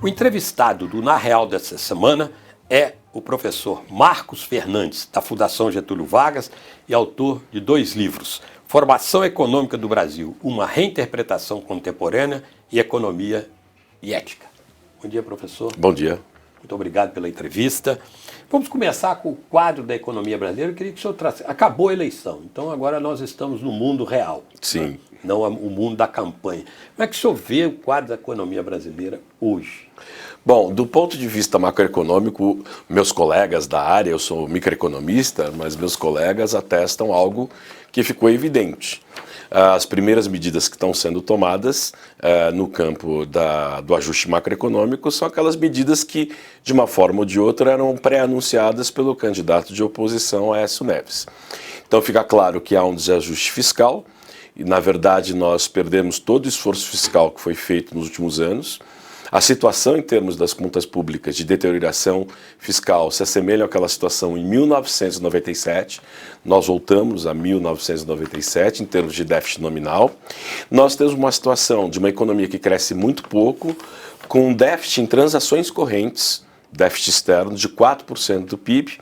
O entrevistado do Na Real dessa semana é o professor Marcos Fernandes, da Fundação Getúlio Vargas e autor de 2 livros, Formação Econômica do Brasil, uma reinterpretação contemporânea e Economia e Ética. Bom dia, professor. Bom dia. Muito obrigado pela entrevista. Vamos começar com o quadro da economia brasileira. Eu queria que o senhor trouxesse. Acabou a eleição, então agora nós estamos no mundo real. Sim. Não o mundo da campanha. Como é que o senhor vê o quadro da economia brasileira hoje? Bom, do ponto de vista macroeconômico, meus colegas da área, eu sou microeconomista, mas meus colegas atestam algo que ficou evidente. As primeiras medidas que estão sendo tomadas no campo do ajuste macroeconômico são aquelas medidas que, de uma forma ou de outra, eram pré-anunciadas pelo candidato de oposição, Aécio Neves. Então fica claro que há um desajuste fiscal e, na verdade, nós perdemos todo o esforço fiscal que foi feito nos últimos anos. A situação em termos das contas públicas de deterioração fiscal se assemelha àquela situação em 1997. Nós voltamos a 1997 em termos de déficit nominal. Nós temos uma situação de uma economia que cresce muito pouco, com um déficit em transações correntes, déficit externo de 4% do PIB,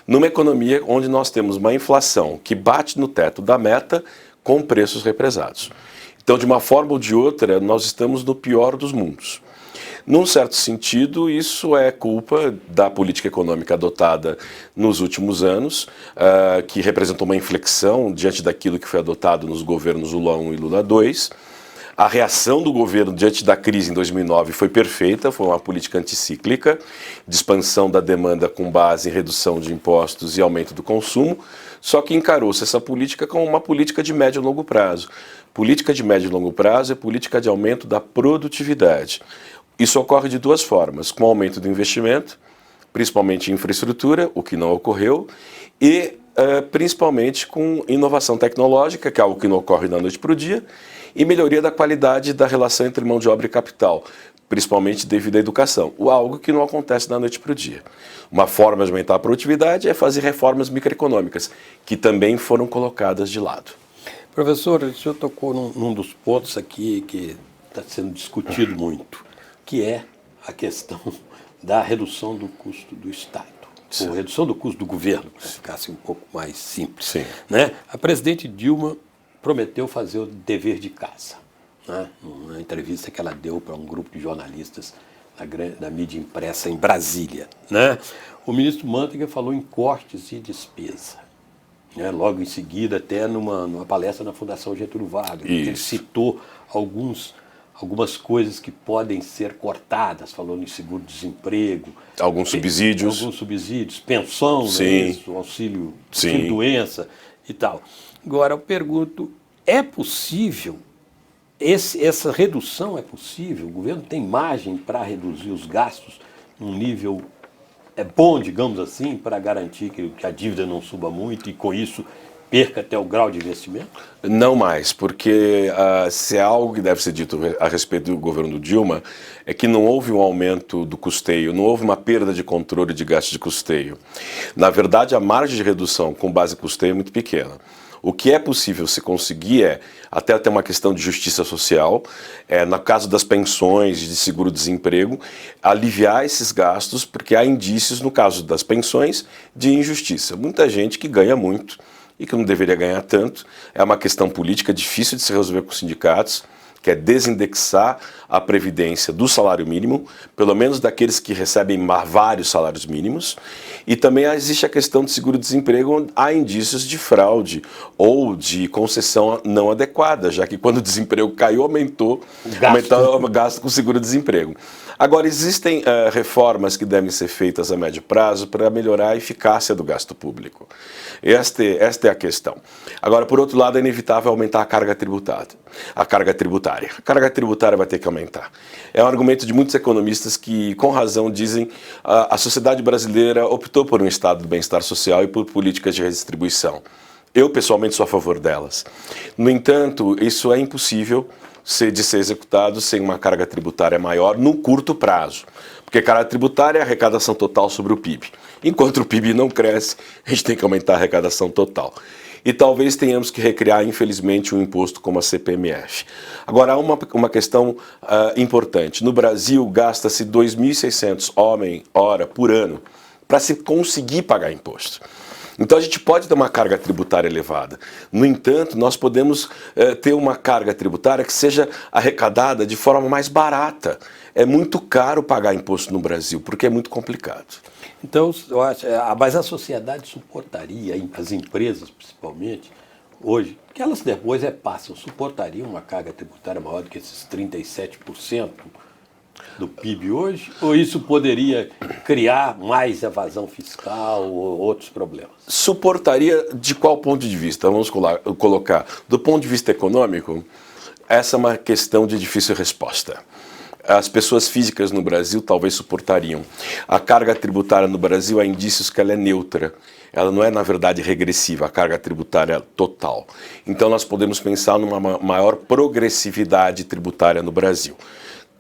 numa economia onde nós temos uma inflação que bate no teto da meta com preços represados. Então, de uma forma ou de outra, nós estamos no pior dos mundos. Num certo sentido, isso é culpa da política econômica adotada nos últimos anos, que representou uma inflexão diante daquilo que foi adotado nos governos Lula I e Lula II. A reação do governo diante da crise em 2009 foi perfeita, foi uma política anticíclica, de expansão da demanda com base em redução de impostos e aumento do consumo, só que encarou-se essa política como uma política de médio e longo prazo. Política de médio e longo prazo é política de aumento da produtividade. Isso ocorre de 2 formas, com o aumento do investimento, principalmente em infraestrutura, o que não ocorreu, e principalmente com inovação tecnológica, que é algo que não ocorre da noite para o dia, e melhoria da qualidade da relação entre mão de obra e capital, principalmente devido à educação, algo que não acontece da noite para o dia. Uma forma de aumentar a produtividade é fazer reformas microeconômicas, que também foram colocadas de lado. Professor, o senhor tocou num dos pontos aqui que está sendo discutido muito, que é a questão da redução do custo do Estado, Sim. ou redução do custo do governo, para ficar assim um pouco mais simples. Sim. Né? A presidente Dilma prometeu fazer o dever de casa, né? Numa entrevista que ela deu para um grupo de jornalistas da mídia impressa em Brasília. Né? O ministro Manteiga falou em cortes e despesa. Né? Logo em seguida, até numa palestra na Fundação Getúlio Vargas, ele citou algumas coisas que podem ser cortadas, falando em seguro-desemprego. Alguns subsídios. Pensão, Sim. Né, isso, auxílio doença e tal. Agora, eu pergunto, é possível, essa redução é possível? O governo tem margem para reduzir os gastos num nível bom, digamos assim, para garantir que a dívida não suba muito e, com isso, perca até o grau de investimento? Não mais, porque se há algo que deve ser dito a respeito do governo do Dilma, é que não houve um aumento do custeio, não houve uma perda de controle de gasto de custeio. Na verdade, a margem de redução com base em custeio é muito pequena. O que é possível se conseguir é, até ter uma questão de justiça social, no caso das pensões, de seguro-desemprego, aliviar esses gastos, porque há indícios, no caso das pensões, de injustiça. Muita gente que ganha muito e que não deveria ganhar tanto. É uma questão política difícil de se resolver com os sindicatos, que é desindexar a previdência do salário mínimo, pelo menos daqueles que recebem vários salários mínimos. E também existe a questão do seguro-desemprego, onde há indícios de fraude ou de concessão não adequada, já que quando o desemprego caiu, aumentou o gasto com seguro-desemprego. Agora, existem reformas que devem ser feitas a médio prazo para melhorar a eficácia do gasto público. Esta é a questão. Agora, por outro lado, é inevitável aumentar a carga tributária. A carga tributária vai ter que aumentar. É um argumento de muitos economistas que, com razão, dizem que a sociedade brasileira optou por um estado do bem-estar social e por políticas de redistribuição. Eu, pessoalmente, sou a favor delas. No entanto, isso é impossível de ser executado sem uma carga tributária maior no curto prazo. Porque carga tributária é a arrecadação total sobre o PIB. Enquanto o PIB não cresce, a gente tem que aumentar a arrecadação total. e talvez tenhamos que recriar, infelizmente, um imposto como a CPMF. Agora, há uma questão importante. No Brasil, gasta-se 2.600 homem-hora por ano para se conseguir pagar imposto. Então a gente pode ter uma carga tributária elevada. No entanto, nós podemos ter uma carga tributária que seja arrecadada de forma mais barata. É muito caro pagar imposto no Brasil, porque é muito complicado. Então, eu acho, mas a sociedade suportaria, as empresas principalmente, hoje, que elas depois passam, suportariam uma carga tributária maior do que esses 37% do PIB hoje? Ou isso poderia criar mais evasão fiscal ou outros problemas? Suportaria de qual ponto de vista? Vamos colocar. Do ponto de vista econômico, essa é uma questão de difícil resposta. As pessoas físicas no Brasil talvez suportariam. A carga tributária no Brasil há indícios que ela é neutra. Ela não é, na verdade, regressiva, a carga tributária total. Então nós podemos pensar numa maior progressividade tributária no Brasil.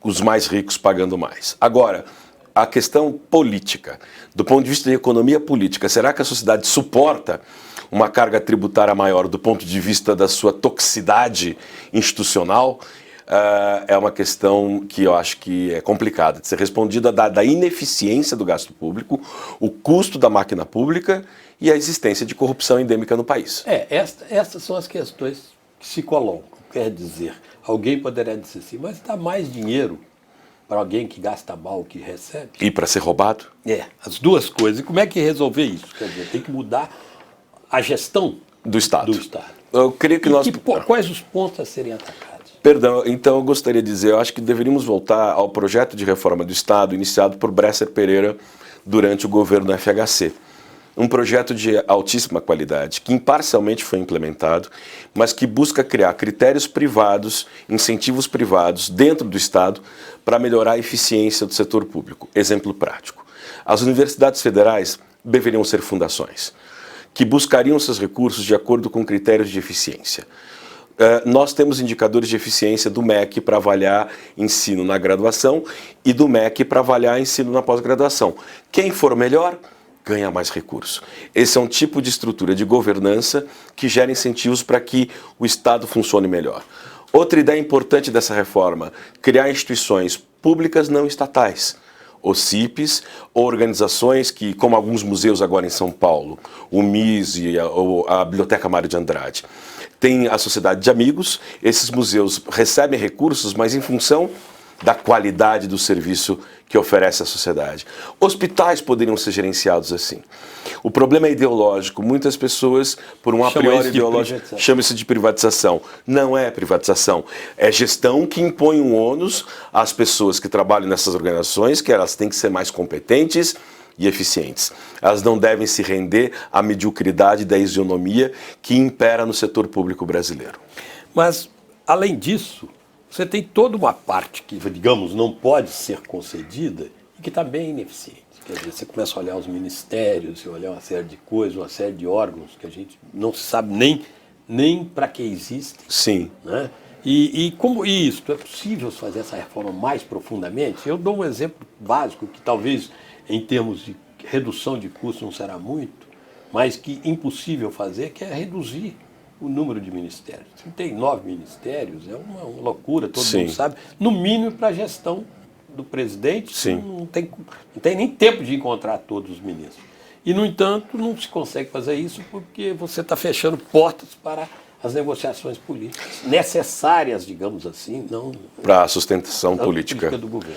Os mais ricos pagando mais. Agora, a questão política, do ponto de vista de economia política, será que a sociedade suporta uma carga tributária maior do ponto de vista da sua toxicidade institucional? É uma questão que eu acho que é complicada de ser respondida, da ineficiência do gasto público, o custo da máquina pública e a existência de corrupção endêmica no país. Essas são as questões que se colocam. Quer dizer, alguém poderia dizer assim, mas dá mais dinheiro para alguém que gasta mal que recebe? E para ser roubado? As duas coisas. E como é que resolver isso? Quer dizer, tem que mudar a gestão do Estado. Eu creio que quais os pontos a serem atacados? Perdão, então eu gostaria de dizer, eu acho que deveríamos voltar ao projeto de reforma do Estado iniciado por Bresser Pereira durante o governo FHC. Um projeto de altíssima qualidade, que imparcialmente foi implementado, mas que busca criar critérios privados, incentivos privados dentro do Estado para melhorar a eficiência do setor público. Exemplo prático. As universidades federais deveriam ser fundações, que buscariam seus recursos de acordo com critérios de eficiência. Nós temos indicadores de eficiência do MEC para avaliar ensino na graduação e do MEC para avaliar ensino na pós-graduação. Quem for melhor, ganha mais recursos. Esse é um tipo de estrutura de governança que gera incentivos para que o Estado funcione melhor. Outra ideia importante dessa reforma, criar instituições públicas não estatais, OCIPs, ou organizações que, como alguns museus agora em São Paulo, o MIS e a Biblioteca Mário de Andrade, tem a sociedade de amigos, esses museus recebem recursos, mas em função da qualidade do serviço que oferece à sociedade. Hospitais poderiam ser gerenciados assim. O problema é ideológico. Muitas pessoas, por um a priori ideológico, chamam isso de privatização. Não é privatização. É gestão que impõe um ônus às pessoas que trabalham nessas organizações, que elas têm que ser mais competentes e eficientes. Elas não devem se render à mediocridade da isonomia que impera no setor público brasileiro. Mas, além disso, você tem toda uma parte que, digamos, não pode ser concedida e que está bem ineficiente. Quer dizer, você começa a olhar os ministérios, você olhar uma série de coisas, uma série de órgãos que a gente não sabe nem para que existem. Sim. Né? E como isso? É possível fazer essa reforma mais profundamente? Eu dou um exemplo básico que talvez em termos de redução de custos não será muito, mas que impossível fazer, que é reduzir o número de ministérios. 39 ministérios é uma loucura, todo Sim. mundo sabe. No mínimo para a gestão do presidente, Sim. não tem nem tempo de encontrar todos os ministros. E, no entanto, não se consegue fazer isso porque você está fechando portas para as negociações políticas necessárias, digamos assim, não para a sustentação política do governo.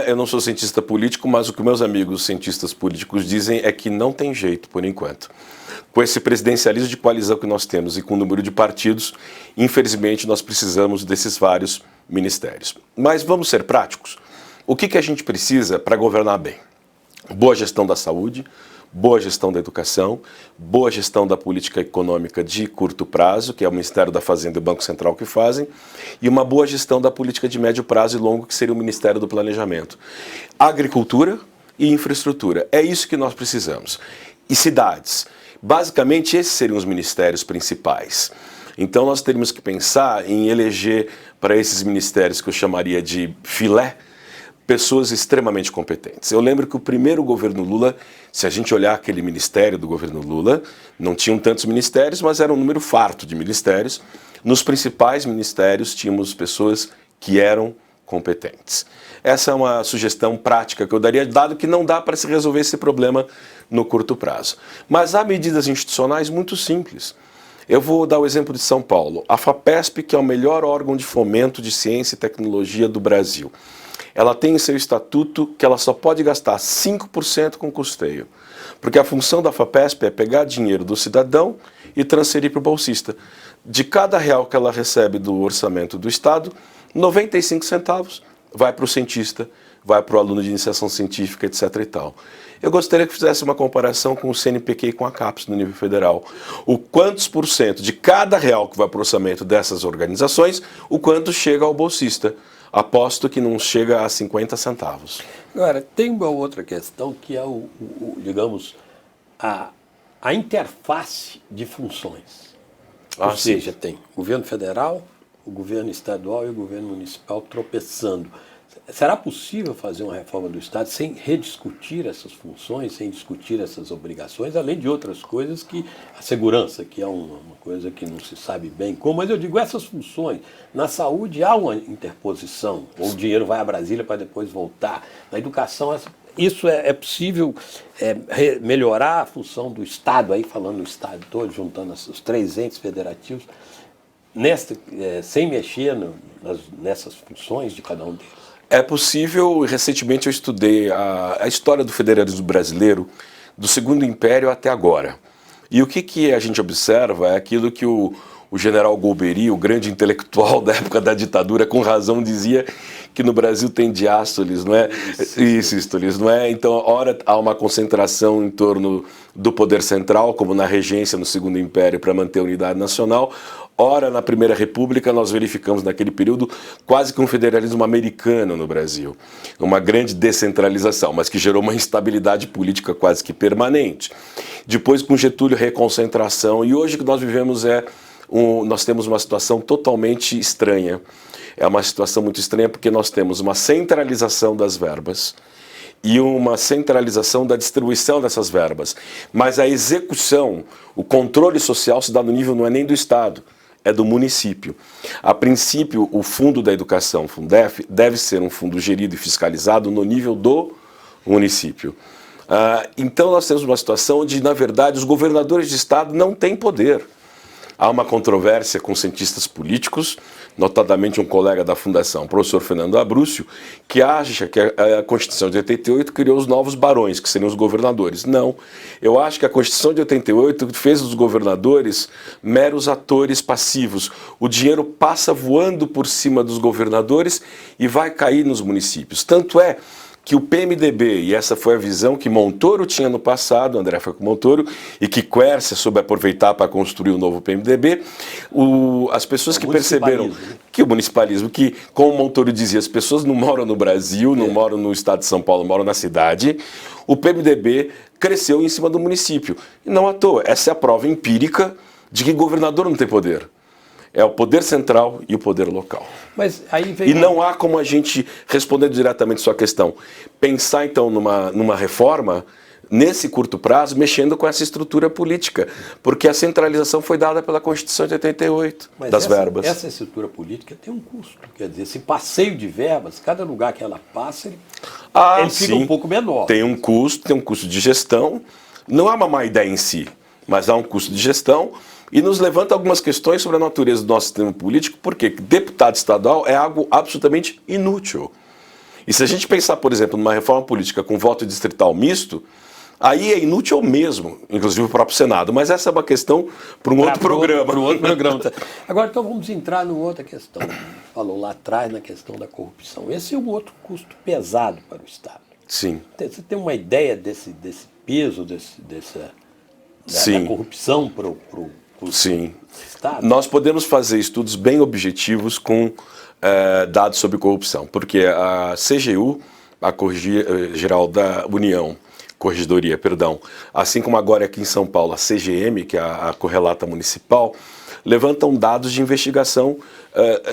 Eu não sou cientista político, mas o que meus amigos cientistas políticos dizem é que não tem jeito, por enquanto. Com esse presidencialismo de coalizão que nós temos e com o número de partidos, infelizmente nós precisamos desses vários ministérios. Mas vamos ser práticos. O que a gente precisa para governar bem? Boa gestão da saúde, boa gestão da educação, boa gestão da política econômica de curto prazo, que é o Ministério da Fazenda e o Banco Central que fazem, e uma boa gestão da política de médio prazo e longo, que seria o Ministério do Planejamento. Agricultura e infraestrutura. É isso que nós precisamos. E cidades. Basicamente, esses seriam os ministérios principais. Então, nós teríamos que pensar em eleger para esses ministérios que eu chamaria de filé, pessoas extremamente competentes. Eu lembro que o primeiro governo Lula, se a gente olhar aquele ministério do governo Lula, não tinham tantos ministérios, mas era um número farto de ministérios. Nos principais ministérios tínhamos pessoas que eram competentes. Essa é uma sugestão prática que eu daria, dado que não dá para se resolver esse problema no curto prazo. Mas há medidas institucionais muito simples. Eu vou dar o exemplo de São Paulo. A FAPESP, que é o melhor órgão de fomento de ciência e tecnologia do Brasil, ela tem em seu estatuto que ela só pode gastar 5% com custeio. Porque a função da FAPESP é pegar dinheiro do cidadão e transferir para o bolsista. De cada real que ela recebe do orçamento do Estado, 95 centavos vai para o cientista, vai para o aluno de iniciação científica, etc. e tal. Eu gostaria que fizesse uma comparação com o CNPq e com a CAPES no nível federal. O quantos por cento de cada real que vai para o orçamento dessas organizações, o quanto chega ao bolsista. Aposto que não chega a 50 centavos. Agora, tem uma outra questão que é digamos, a interface de funções. Ou seja, tem o governo federal, o governo estadual e o governo municipal tropeçando. Será possível fazer uma reforma do Estado sem rediscutir essas funções, sem discutir essas obrigações, além de outras coisas que a segurança, que é uma coisa que não se sabe bem como, mas eu digo essas funções. Na saúde há uma interposição, ou o dinheiro vai a Brasília para depois voltar. Na educação, isso é possível melhorar a função do Estado, aí falando do Estado todo, juntando os três entes federativos, sem mexer nessas funções de cada um deles. É possível. Recentemente eu estudei a história do federalismo brasileiro, do Segundo Império até agora. E o que a gente observa é aquilo que o general Golbery, o grande intelectual da época da ditadura, com razão dizia que no Brasil tem diástoles, não é? Sístoles, não é? Então, ora há uma concentração em torno do poder central, como na regência no Segundo Império, para manter a unidade nacional. Ora, na Primeira República, nós verificamos naquele período quase que um federalismo americano no Brasil. Uma grande descentralização, mas que gerou uma instabilidade política quase que permanente. Depois, com Getúlio, reconcentração. E hoje o que nós vivemos nós temos uma situação totalmente estranha. É uma situação muito estranha porque nós temos uma centralização das verbas e uma centralização da distribuição dessas verbas. Mas a execução, o controle social se dá no nível não é nem do Estado, é do município. A princípio, o Fundo da Educação, Fundef, deve ser um fundo gerido e fiscalizado no nível do município. Então nós temos uma situação onde, na verdade, os governadores de Estado não têm poder. Há uma controvérsia com cientistas políticos, notadamente um colega da Fundação, o professor Fernando Abrúcio, que acha que a Constituição de 88 criou os novos barões, que seriam os governadores. Não. Eu acho que a Constituição de 88 fez dos governadores meros atores passivos. O dinheiro passa voando por cima dos governadores e vai cair nos municípios. Tanto é que o PMDB, e essa foi a visão que Montoro tinha no passado, André Franco Montoro, e que Quércia soube aproveitar para construir o novo PMDB, as pessoas que perceberam que o municipalismo, que, como Montoro dizia, as pessoas não moram no Brasil, não moram no estado de São Paulo, moram na cidade, o PMDB cresceu em cima do município. E não à toa, essa é a prova empírica de que governador não tem poder. É o poder central e o poder local. Mas aí e não há como a gente, respondendo diretamente a sua questão, pensar então numa reforma, nesse curto prazo, mexendo com essa estrutura política. Porque a centralização foi dada pela Constituição de 88, das verbas. Essa estrutura política tem um custo. Quer dizer, esse passeio de verbas, cada lugar que ela passa, ele fica um pouco menor. Tem um custo de gestão. Não é uma má ideia em si, mas há um custo de gestão. E nos levanta algumas questões sobre a natureza do nosso sistema político, porque deputado estadual é algo absolutamente inútil. E se a gente pensar, por exemplo, numa reforma política com voto distrital misto, aí é inútil mesmo, inclusive o próprio Senado. Mas essa é uma questão para um outro programa. Agora, então, vamos entrar numa outra questão. Falou lá atrás na questão da corrupção. Esse é um outro custo pesado para o Estado. Sim. Você tem uma ideia desse peso, da corrupção para o Sim. Estado? Nós podemos fazer estudos bem objetivos com dados sobre corrupção, porque a CGU, a Corregedoria Geral da União, assim como agora aqui em São Paulo, a CGM, que é a Correlata Municipal, levantam dados de investigação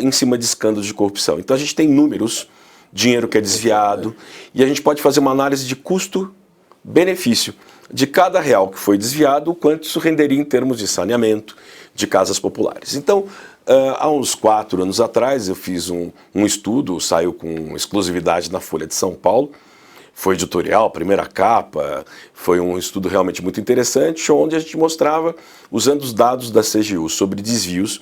em cima de escândalos de corrupção. Então a gente tem números dinheiro que é desviado, e a gente pode fazer uma análise de custo-benefício de cada real que foi desviado, o quanto isso renderia em termos de saneamento, de casas populares. Então, há uns 4 anos atrás, eu fiz um estudo, saiu com exclusividade na Folha de São Paulo, foi editorial, primeira capa, foi um estudo realmente muito interessante, onde a gente mostrava, usando os dados da CGU sobre desvios,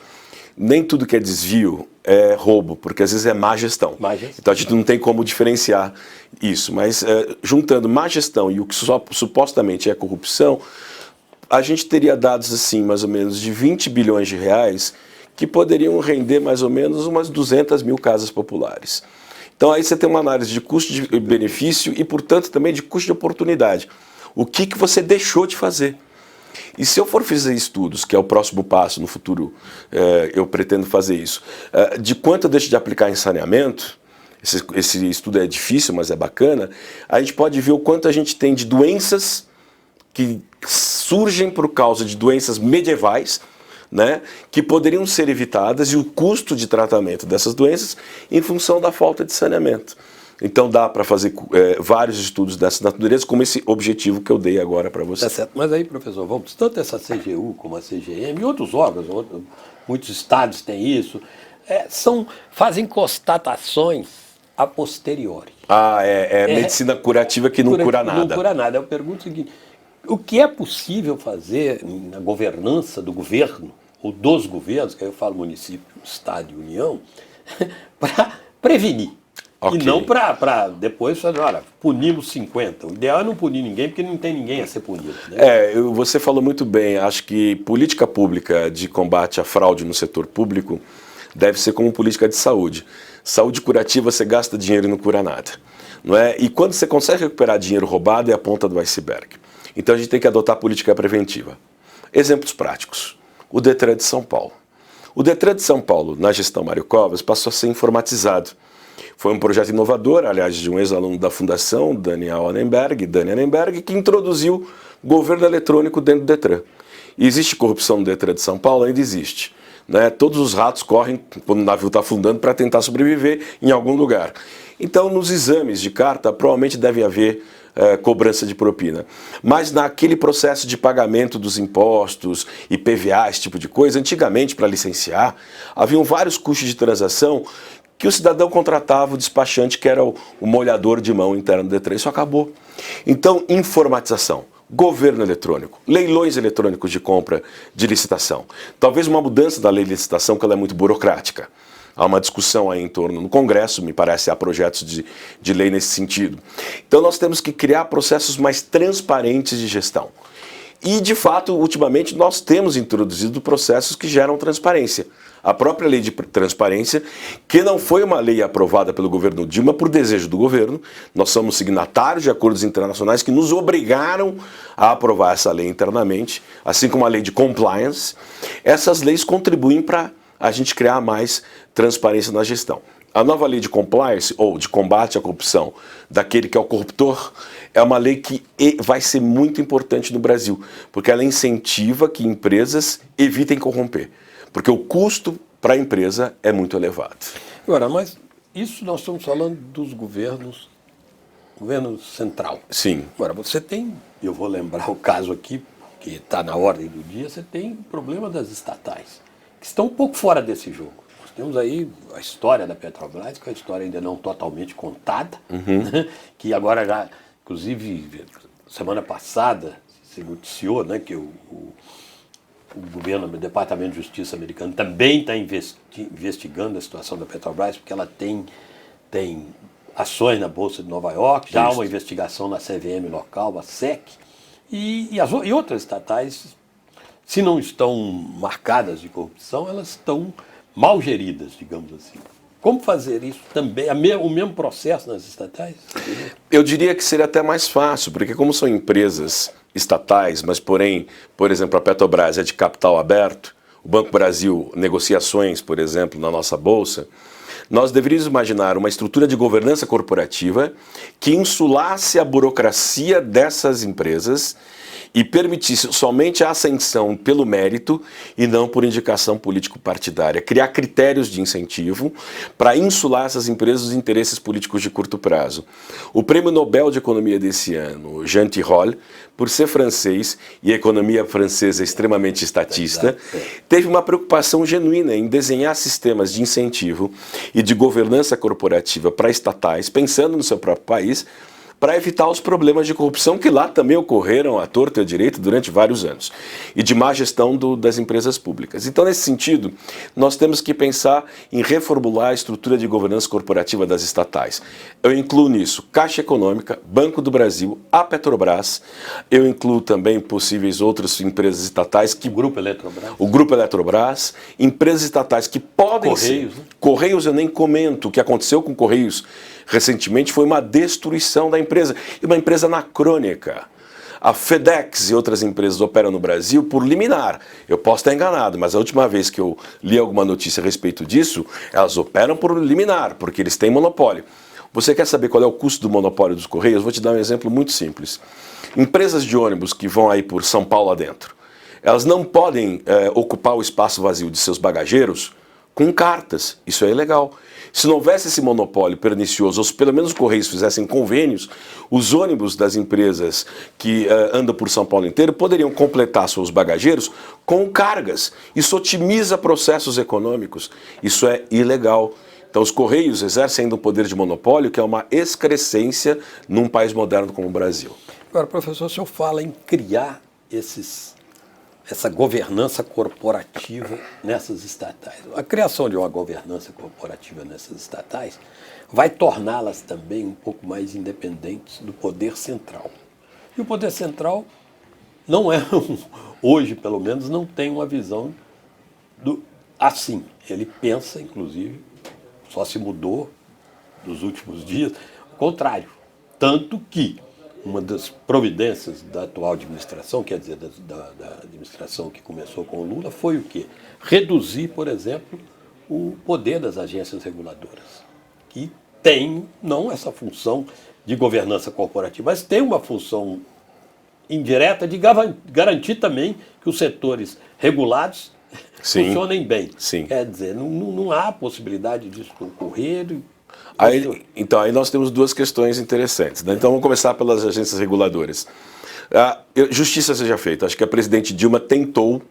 nem tudo que é desvio é roubo, porque às vezes é má gestão. Então a gente não tem como diferenciar isso, mas juntando má gestão e o que supostamente é corrupção, a gente teria dados assim, mais ou menos, de 20 bilhões de reais que poderiam render mais ou menos umas 200 mil casas populares. Então aí você tem uma análise de custo de benefício e, portanto, também de custo de oportunidade. O que você deixou de fazer? E se eu for fazer estudos, que é o próximo passo no futuro, eu pretendo fazer isso, de quanto eu deixo de aplicar em saneamento, esse estudo é difícil, mas é bacana, a gente pode ver o quanto a gente tem de doenças que surgem por causa de doenças medievais, né, que poderiam ser evitadas, e o custo de tratamento dessas doenças em função da falta de saneamento. Então dá para fazer vários estudos dessa natureza, como esse objetivo que eu dei agora para você. Tá certo. Mas aí, professor, vamos, tanto essa CGU como a CGM e outros órgãos, muitos estados têm isso, fazem constatações a posteriori. Medicina curativa que não cura nada. Não cura nada. Eu pergunto o seguinte, o que é possível fazer na governança do governo, ou dos governos, que aí eu falo município, estado e união, para prevenir? Okay. E não para depois fazer, olha, punimos 50. O ideal é não punir ninguém, porque não tem ninguém a ser punido. Né? Você falou muito bem. Acho que política pública de combate à fraude no setor público deve ser como política de saúde. Saúde curativa, você gasta dinheiro e não cura nada. Não é? E quando você consegue recuperar dinheiro roubado, é a ponta do iceberg. Então a gente tem que adotar política preventiva. Exemplos práticos. O Detran de São Paulo. O Detran de São Paulo, na gestão Mário Covas, passou a ser informatizado. Foi um projeto inovador, aliás, de um ex-aluno da Fundação, Dani Annenberg, que introduziu governo eletrônico dentro do Detran. E existe corrupção no Detran de São Paulo? Ainda existe. Né? Todos os ratos correm quando o navio está afundando para tentar sobreviver em algum lugar. Então, nos exames de carta, provavelmente deve haver cobrança de propina. Mas naquele processo de pagamento dos impostos, IPVA, esse tipo de coisa, antigamente, para licenciar, haviam vários custos de transação que o cidadão contratava o despachante, que era o molhador de mão interno do Detran. Isso acabou. Então, informatização, governo eletrônico, leilões eletrônicos de compra de licitação. Talvez uma mudança da lei de licitação, que ela é muito burocrática. Há uma discussão aí em torno no Congresso, me parece, há projetos de lei nesse sentido. Então nós temos que criar processos mais transparentes de gestão. E, de fato, ultimamente nós temos introduzido processos que geram transparência. A própria lei de transparência, que não foi uma lei aprovada pelo governo Dilma por desejo do governo, nós somos signatários de acordos internacionais que nos obrigaram a aprovar essa lei internamente, assim como a lei de compliance. Essas leis contribuem para a gente criar mais transparência na gestão. A nova lei de compliance, ou de combate à corrupção, daquele que é o corruptor, é uma lei que vai ser muito importante no Brasil, porque ela incentiva que empresas evitem corromper, porque o custo para a empresa é muito elevado. Agora, mas isso nós estamos falando dos governo central. Sim. Agora, você tem, eu vou lembrar o caso aqui, que está na ordem do dia, você tem o problema das estatais, que estão um pouco fora desse jogo. Nós temos aí a história da Petrobras, que é uma história ainda não totalmente contada, né? Que agora já, inclusive, semana passada, se noticiou, né, que o governo, o Departamento de Justiça americano também está investigando a situação da Petrobras, porque ela tem ações na Bolsa de Nova York, já há uma investigação na CVM local, a SEC, e outras estatais, se não estão marcadas de corrupção, elas estão mal geridas, digamos assim. Como fazer isso também? O mesmo processo nas estatais? Eu diria que seria até mais fácil, porque como são empresas estatais, mas porém, por exemplo, a Petrobras é de capital aberto, o Banco Brasil negocia ações, por exemplo, na nossa bolsa, Nós deveríamos imaginar uma estrutura de governança corporativa que insulasse a burocracia dessas empresas e permitisse somente a ascensão pelo mérito e não por indicação político-partidária. Criar critérios de incentivo para insular essas empresas dos interesses políticos de curto prazo. O Prêmio Nobel de Economia desse ano, Jean Tirole, por ser francês e a economia francesa é extremamente estatista, teve uma preocupação genuína em desenhar sistemas de incentivo e de governança corporativa para estatais, pensando no seu próprio país, para evitar os problemas de corrupção que lá também ocorreram à torta e à direita durante vários anos, e de má gestão das empresas públicas. Então, nesse sentido, nós temos que pensar em reformular a estrutura de governança corporativa das estatais. Eu incluo nisso Caixa Econômica, Banco do Brasil, a Petrobras, eu incluo também possíveis outras empresas estatais que... O Grupo Eletrobras, empresas estatais que podem Correios, ser... Correios eu nem comento, o que aconteceu com Correios recentemente foi uma destruição da empresa, e uma empresa anacrônica. A FedEx e outras empresas operam no Brasil por liminar. Eu posso estar enganado, mas a última vez que eu li alguma notícia a respeito disso, elas operam por liminar, porque eles têm monopólio. Você quer saber qual é o custo do monopólio dos Correios? Vou te dar um exemplo muito simples. Empresas de ônibus que vão aí por São Paulo adentro, elas não podem ocupar o espaço vazio de seus bagageiros com cartas. Isso é ilegal. Se não houvesse esse monopólio pernicioso, ou se pelo menos os Correios fizessem convênios, os ônibus das empresas que andam por São Paulo inteiro poderiam completar seus bagageiros com cargas. Isso otimiza processos econômicos. Isso é ilegal. Então os Correios exercem ainda um poder de monopólio que é uma excrescência num país moderno como o Brasil. Agora, professor, o senhor fala em criar essa governança corporativa nessas estatais. A criação de uma governança corporativa nessas estatais vai torná-las também um pouco mais independentes do poder central. E o poder central não é, hoje pelo menos, não tem uma visão assim. Ele pensa, inclusive, só se mudou nos últimos dias, o contrário. Tanto que uma das providências da atual administração, quer dizer, da administração que começou com o Lula, foi o quê? Reduzir, por exemplo, o poder das agências reguladoras, que tem, não essa função de governança corporativa, mas tem uma função indireta de garantir também que os setores regulados funcionem bem. Sim. Quer dizer, não há possibilidade disso ocorrer. Então, aí nós temos duas questões interessantes, né? Então, vamos começar pelas agências reguladoras. Justiça seja feita. Acho que a presidente Dilma tentou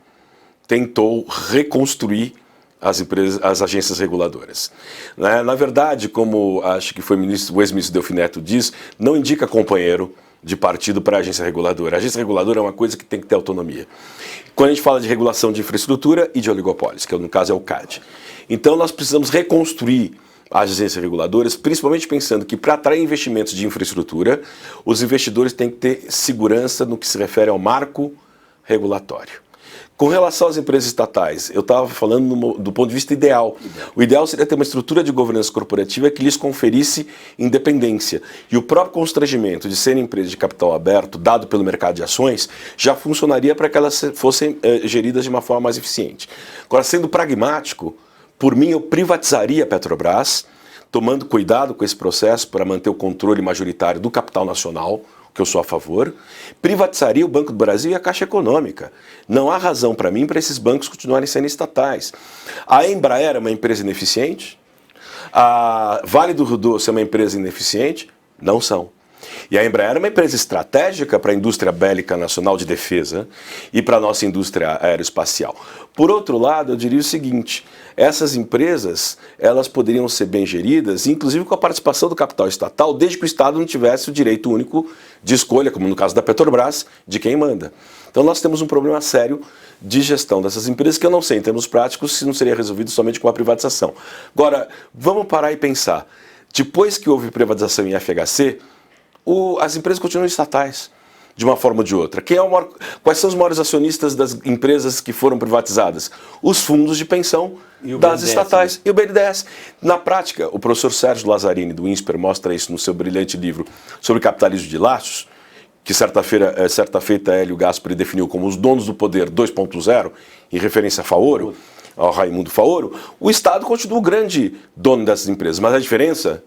reconstruir as agências reguladoras. Na verdade, como acho que foi o ex-ministro Delfim Neto diz, não indica companheiro de partido para a agência reguladora. A agência reguladora é uma coisa que tem que ter autonomia. Quando a gente fala de regulação de infraestrutura e de oligopólios, que no caso é o CAD. Então, nós precisamos reconstruir as agências reguladoras, principalmente pensando que para atrair investimentos de infraestrutura, os investidores têm que ter segurança no que se refere ao marco regulatório. Com relação às empresas estatais, eu estava falando do ponto de vista ideal. O ideal seria ter uma estrutura de governança corporativa que lhes conferisse independência. E o próprio constrangimento de serem empresas de capital aberto, dado pelo mercado de ações, já funcionaria para que elas fossem geridas de uma forma mais eficiente. Agora, sendo pragmático, por mim, eu privatizaria a Petrobras, tomando cuidado com esse processo para manter o controle majoritário do capital nacional, que eu sou a favor. Privatizaria o Banco do Brasil e a Caixa Econômica. Não há razão para mim para esses bancos continuarem sendo estatais. A Embraer é uma empresa ineficiente? A Vale do Rio Doce é uma empresa ineficiente? Não são. E a Embraer é uma empresa estratégica para a indústria bélica nacional de defesa e para a nossa indústria aeroespacial. Por outro lado, eu diria o seguinte, essas empresas, elas poderiam ser bem geridas, inclusive com a participação do capital estatal, desde que o Estado não tivesse o direito único de escolha, como no caso da Petrobras, de quem manda. Então nós temos um problema sério de gestão dessas empresas que eu não sei, em termos práticos, se não seria resolvido somente com a privatização. Agora, vamos parar e pensar. Depois que houve privatização em FHC, as empresas continuam estatais, de uma forma ou de outra. Quais são os maiores acionistas das empresas que foram privatizadas? Os fundos de pensão das estatais e o BNDES. Na prática, o professor Sérgio Lazzarini, do INSPER, mostra isso no seu brilhante livro sobre capitalismo de laços, que certa feita Hélio Gaspari definiu como os donos do poder 2.0, em referência a Faoro. ao Raimundo Faoro, o Estado continua o grande dono dessas empresas. Mas a diferença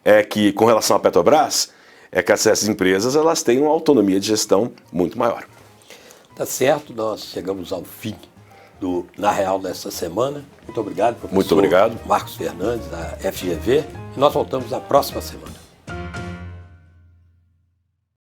é que, com relação à Petrobras, é que essas empresas elas têm uma autonomia de gestão muito maior. Tá certo, nós chegamos ao fim do Na Real desta semana. Muito obrigado, professor. Muito obrigado. Marcos Fernandes, da FGV. E nós voltamos na próxima semana.